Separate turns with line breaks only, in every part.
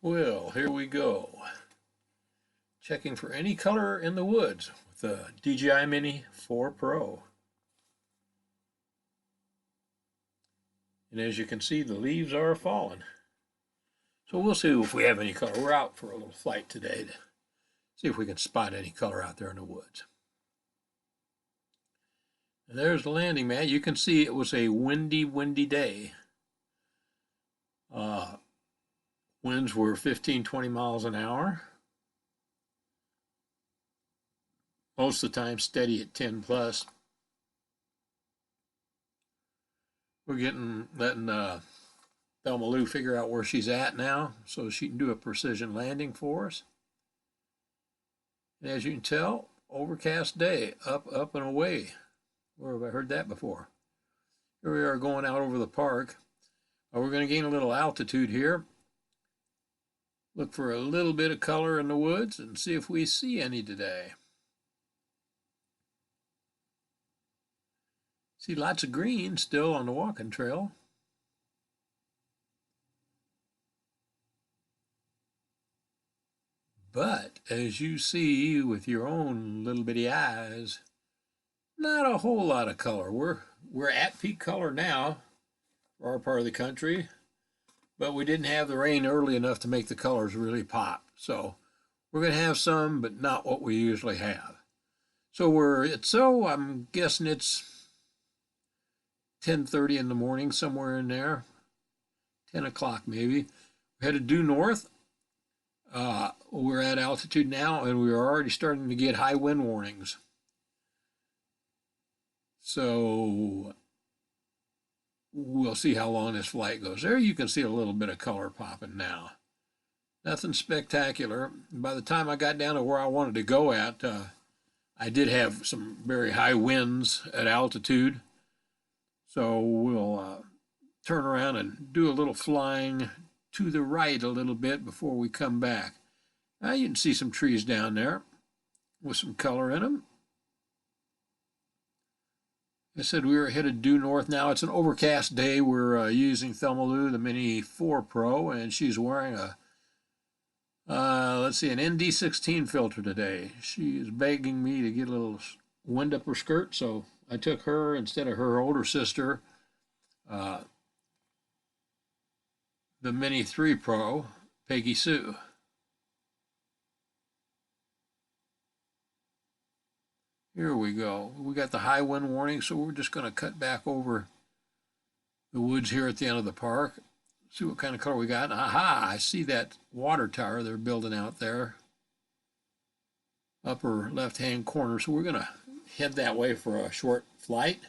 Well, here we go. Checking for any color in the woods with the DJI Mini 4 Pro. And as you can see, the leaves are falling. So we'll see if we have any color. We're out for a little flight today to see if we can spot any color out there in the woods. And there's the landing mat. You can see it was a windy day. Winds were 15, 20 miles an hour. Most of the time steady at 10 plus. We're letting Thelma Lou figure out where she's at now so she can do a precision landing for us. And as you can tell, overcast day, up and away. Where have I heard that before? Here we are going out over the park. We're going to gain a little altitude here. Look for a little bit of color in the woods and see if we see any today. See lots of green still on the walking trail. But as you see with your own little bitty eyes, not a whole lot of color. We're at peak color now for our part of the country, but we didn't have the rain early enough to make the colors really pop. So we're going to have some, but not what we usually have. So I'm guessing it's 10:30 in the morning, somewhere in there, 10 o'clock maybe. We're headed due north. We're at altitude now, and we are already starting to get high wind warnings. So we'll see how long this flight goes. There you can see a little bit of color popping now. Nothing spectacular. By the time I got down to where I wanted to go at, I did have some very high winds at altitude. So we'll turn around and do a little flying to the right a little bit before we come back. Now you can see some trees down there with some color in them. I said we were headed due north now. It's an overcast day. We're using Thelma Lou, the Mini 4 Pro, and she's wearing an ND16 filter today. She is begging me to get a little wind up her skirt, so I took her instead of her older sister, the Mini 3 Pro, Peggy Sue. Here we go. We got the high wind warning, so we're just going to cut back over the woods here at the end of the park. See what kind of color we got. Aha, I see that water tower they're building out there. Upper left-hand corner. So we're going to head that way for a short flight.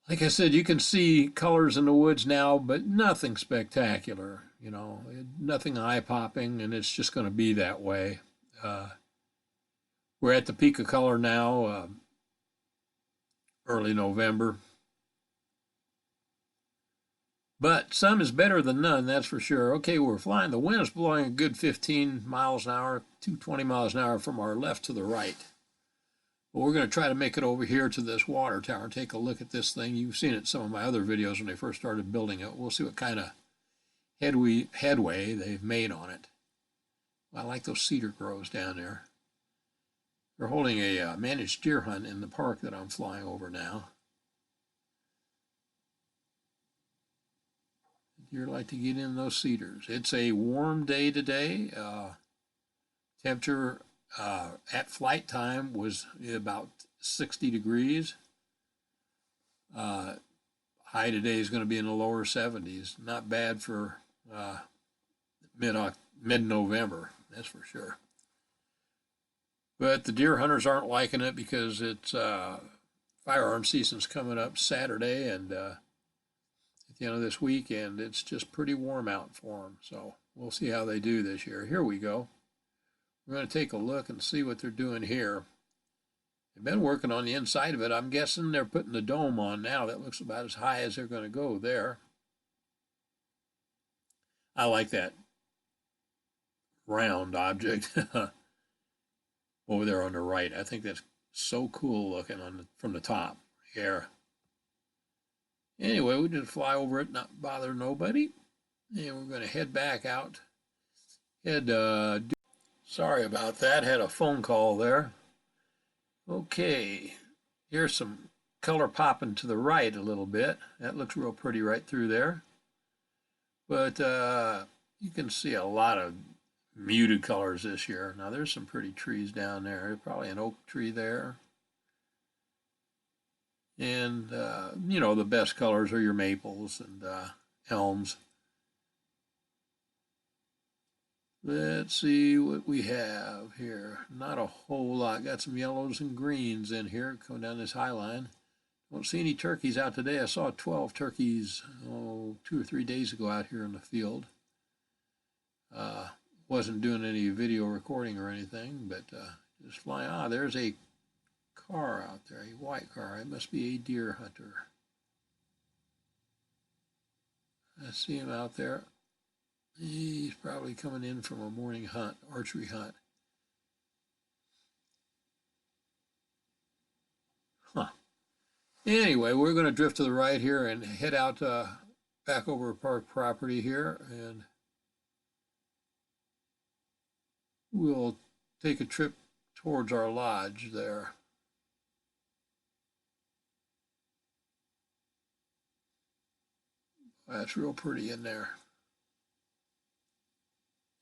Like I said, you can see colors in the woods now, but nothing spectacular, nothing eye-popping, and it's just going to be that way. We're at the peak of color now, early November. But some is better than none, that's for sure. Okay, we're flying. The wind is blowing a good 15 miles an hour, 20 miles an hour from our left to the right. But we're going to try to make it over here to this water tower and take a look at this thing. You've seen it in some of my other videos when they first started building it. We'll see what kind of headway they've made on it. I like those cedar groves down there. They're holding a managed deer hunt in the park that I'm flying over now. Deer like to get in those cedars. It's a warm day today. Temperature at flight time was about 60 degrees. High today is going to be in the lower 70s. Not bad for mid-November, that's for sure. But the deer hunters aren't liking it because it's firearm season's coming up Saturday and at the end of this week, and it's just pretty warm out for them. So we'll see how they do this year. Here we go. We're going to take a look and see what they're doing here. They've been working on the inside of it. I'm guessing they're putting the dome on now. That looks about as high as they're going to go there. I like that round object over there on the right. I think that's so cool looking from the top here. Anyway, we just fly over it, not bother nobody. And we're going to head back out. Sorry about that. Had a phone call there. Okay. Here's some color popping to the right a little bit. That looks real pretty right through there. But you can see a lot of muted colors this year. Now there's some pretty trees down there. There's probably an oak tree there. And, you know, the best colors are your maples and elms. Let's see what we have here. Not a whole lot. Got some yellows and greens in here coming down this high line. Don't see any turkeys out today. I saw 12 turkeys 2 or 3 days ago out here in the field. Wasn't doing any video recording or anything, but just flying. Ah, there's a car out there, a white car. It must be a deer hunter. I see him out there. He's probably coming in from a morning hunt, archery hunt. Huh. Anyway, we're going to drift to the right here and head out back over park property here, and we'll take a trip towards our lodge there. That's real pretty in there.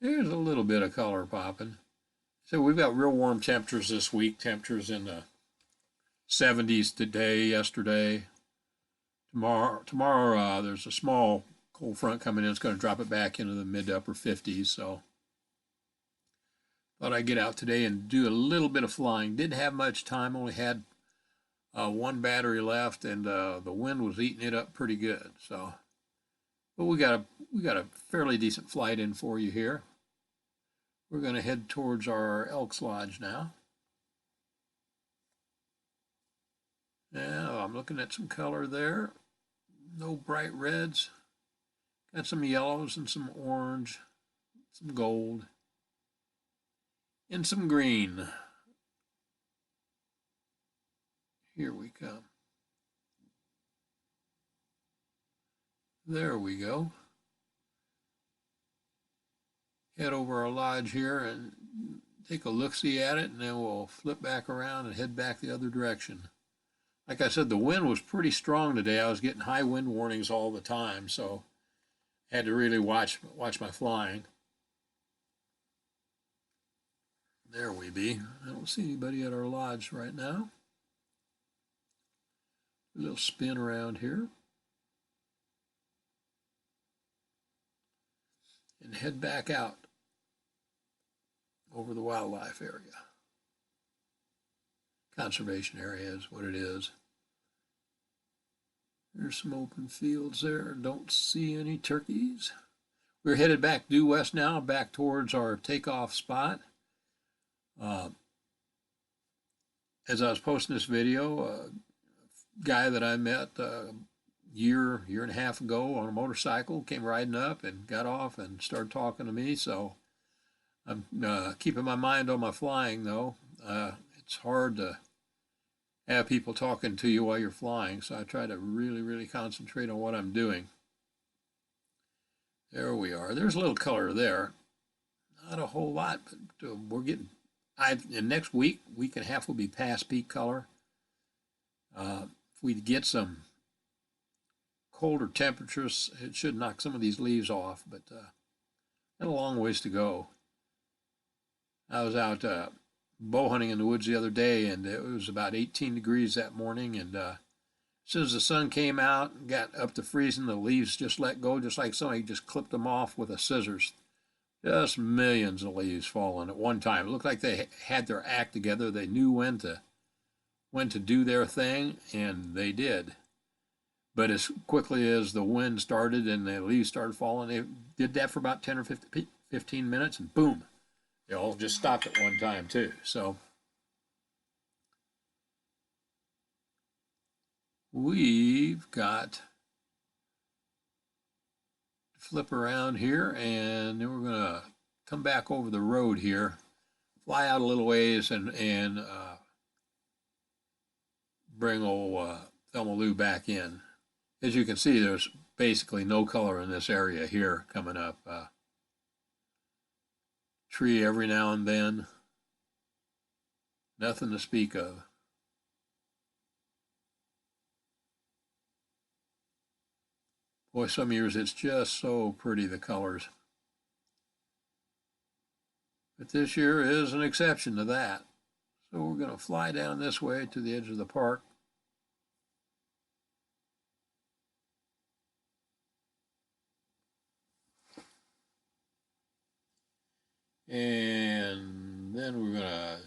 There's a little bit of color popping. So we've got real warm temperatures this week. Temperatures in the 70s today, yesterday. Tomorrow there's a small cold front coming in. It's going to drop it back into the mid to upper 50s. So thought I'd get out today and do a little bit of flying. Didn't have much time. Only had one battery left, and the wind was eating it up pretty good. So, but we got a fairly decent flight in for you here. We're going to head towards our Elks Lodge now. Now I'm looking at some color there. No bright reds. Got some yellows and some orange, some gold, and some green. Here we come. There we go. Head over our lodge here and take a look-see at it, and then we'll flip back around and head back the other direction. Like I said, the wind was pretty strong today. I was getting high wind warnings all the time, so I had to really watch my flying. There we be. I don't see anybody at our lodge right now. A little spin around here. And head back out over the wildlife area. Conservation area is what it is. There's some open fields there. Don't see any turkeys. We're headed back due west now, back towards our takeoff spot. As I was posting this video, a guy that I met year and a half ago on a motorcycle came riding up and got off and started talking to me. So I'm keeping my mind on my flying, though. It's hard to have people talking to you while you're flying, so I try to really concentrate on what I'm doing. There we are. There's a little color there. Not a whole lot, but we're getting. In next week and a half will be past peak color. If we get some colder temperatures, it should knock some of these leaves off, but got a long ways to go. I was out bow hunting in the woods the other day, and it was about 18 degrees that morning, and as soon as the sun came out and got up to freezing, the leaves just let go, just like somebody just clipped them off with a scissors. Just millions of leaves falling at one time. It looked like they had their act together. They knew when to do their thing, and they did. But as quickly as the wind started and the leaves started falling, they did that for about 10 or 15 minutes, and boom, they all just stopped at one time too. So we've got to flip around here, and then we're going to come back over the road here, fly out a little ways, and bring old Thelma Lou back in. As you can see, there's basically no color in this area here coming up. Tree every now and then. Nothing to speak of. Boy, some years it's just so pretty, the colors. But this year is an exception to that. So we're going to fly down this way to the edge of the park. And then we're going to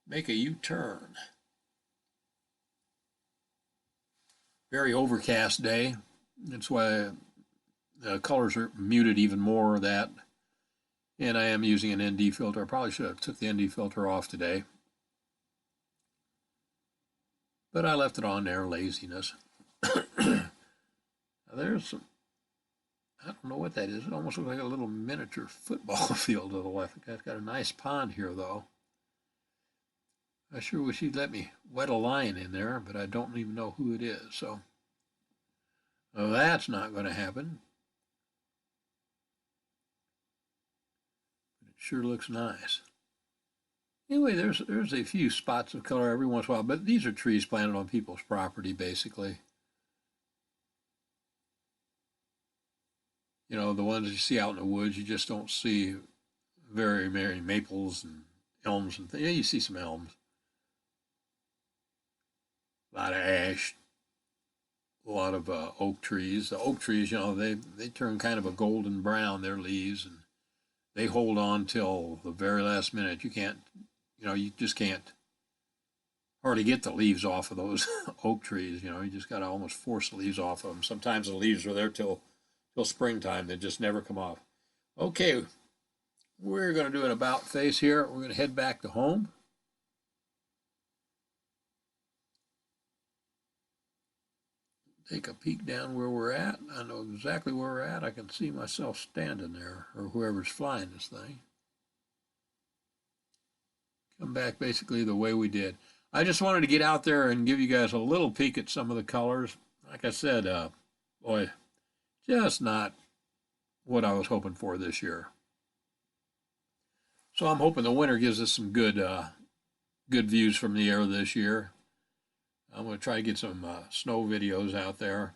make a U-turn. Very overcast day. That's why the colors are muted even more of that. And I am using an ND filter. I probably should have took the ND filter off today. But I left it on there, laziness. There's some, I don't know what that is. It almost looks like a little miniature football field to the left. It's got a nice pond here, though. I sure wish he'd let me wet a line in there, but I don't even know who it is. So well, that's not going to happen. But it sure looks nice. Anyway, there's a few spots of color every once in a while, but these are trees planted on people's property, basically. You know, the ones you see out in the woods, you just don't see very many maples and elms and things. Yeah, you see some elms. A lot of ash, a lot of oak trees. The oak trees, you know, they turn kind of a golden brown, their leaves, and they hold on till the very last minute. You can't, you know, you just can't hardly get the leaves off of those oak trees. You know, you just got to almost force the leaves off of them. Sometimes the leaves are there till springtime. They just never come off. Okay, we're going to do an about face here. We're going to head back to home. Take a peek down where we're at. I know exactly where we're at. I can see myself standing there, or whoever's flying this thing. Come back basically the way we did. I just wanted to get out there and give you guys a little peek at some of the colors. Like I said, boy, just not what I was hoping for this year. So I'm hoping the winter gives us some good views from the air this year. I'm going to try to get some snow videos out there.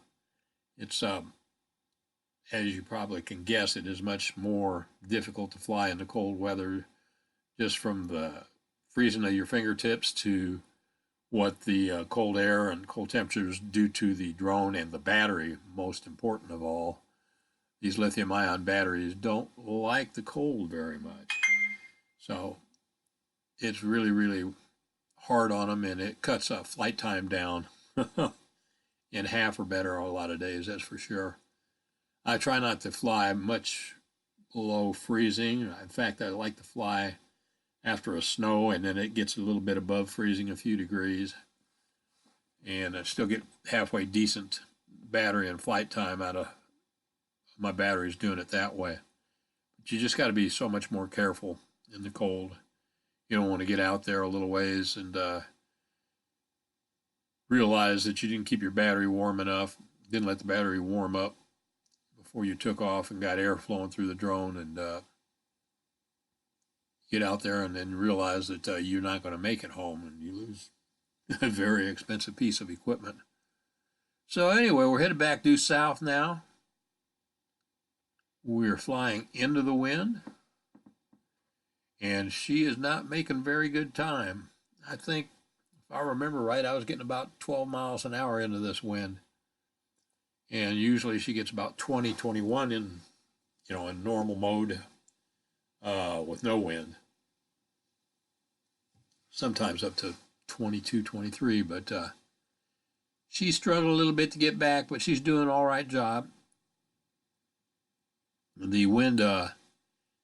It's, as you probably can guess, it is much more difficult to fly in the cold weather, just from the freezing of your fingertips to what the cold air and cold temperatures do to the drone and the battery, most important of all. These lithium-ion batteries don't like the cold very much. So it's really, really hard on them, and it cuts flight time down in half or better a lot of days, that's for sure. I try not to fly much below freezing. In fact, I like to fly after a snow, and then it gets a little bit above freezing, a few degrees, and I still get halfway decent battery and flight time out of my batteries doing it that way. But you just got to be so much more careful in the cold. You don't want to get out there a little ways and realize that you didn't keep your battery warm enough, didn't let the battery warm up before you took off and got air flowing through the drone, and get out there and then realize that you're not going to make it home, and you lose a very expensive piece of equipment. So anyway, we're headed back due south now. We're flying into the wind, and she is not making very good time. I think, if I remember right, I was getting about 12 miles an hour into this wind, and usually she gets about 20, 21 in, you know, in normal mode with no wind. Sometimes up to 22, 23, but she struggled a little bit to get back, but she's doing an all right job. The wind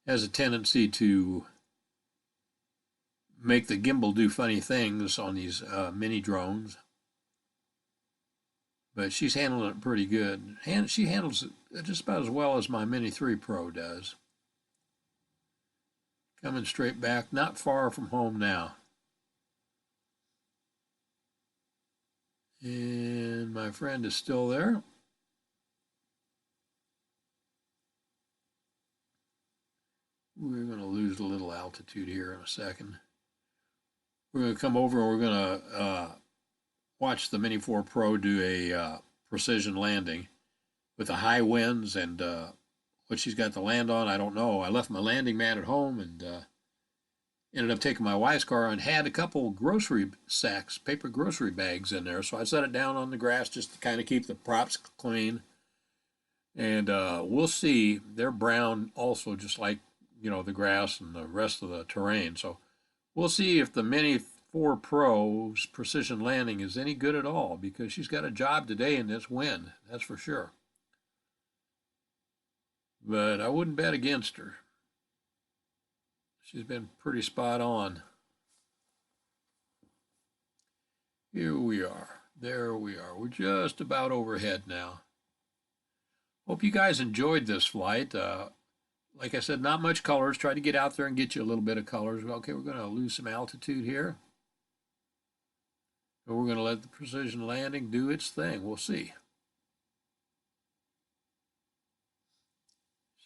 has a tendency to make the gimbal do funny things on these mini drones, but she's handling it pretty good. She handles it just about as well as my Mini 3 Pro does. Coming straight back, not far from home now. And my friend is still there. We're going to lose a little altitude here in a second. We're going to come over and we're going to watch the Mini 4 Pro do a precision landing with the high winds, and what she's got to land on, I don't know. I left my landing mat at home and ended up taking my wife's car and had a couple grocery sacks, paper grocery bags in there. So I set it down on the grass just to kind of keep the props clean. And we'll see. They're brown also, just like, you know, the grass and the rest of the terrain. So we'll see if the Mini 4 Pro's precision landing is any good at all, because she's got a job today in this wind, that's for sure. But I wouldn't bet against her. She's been pretty spot on. Here we are. There we are. We're just about overhead now. Hope you guys enjoyed this flight. Like I said, not much colors. Try to get out there and get you a little bit of colors. Okay, we're going to lose some altitude here. But we're going to let the precision landing do its thing. We'll see.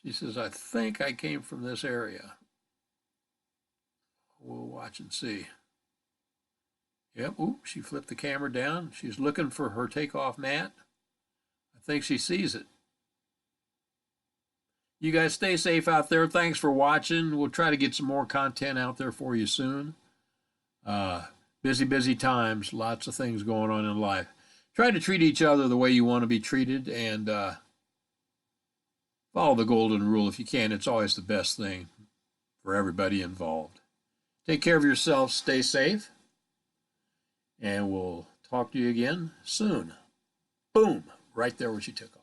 She says, I think I came from this area. We'll watch and see. Yep, oops, she flipped the camera down. She's looking for her takeoff mat. I think she sees it. You guys stay safe out there. Thanks for watching. We'll try to get some more content out there for you soon. Busy times. Lots of things going on in life. Try to treat each other the way you want to be treated, and follow the golden rule if you can. It's always the best thing for everybody involved. Take care of yourself. Stay safe. And we'll talk to you again soon. Boom. Right there where she took off.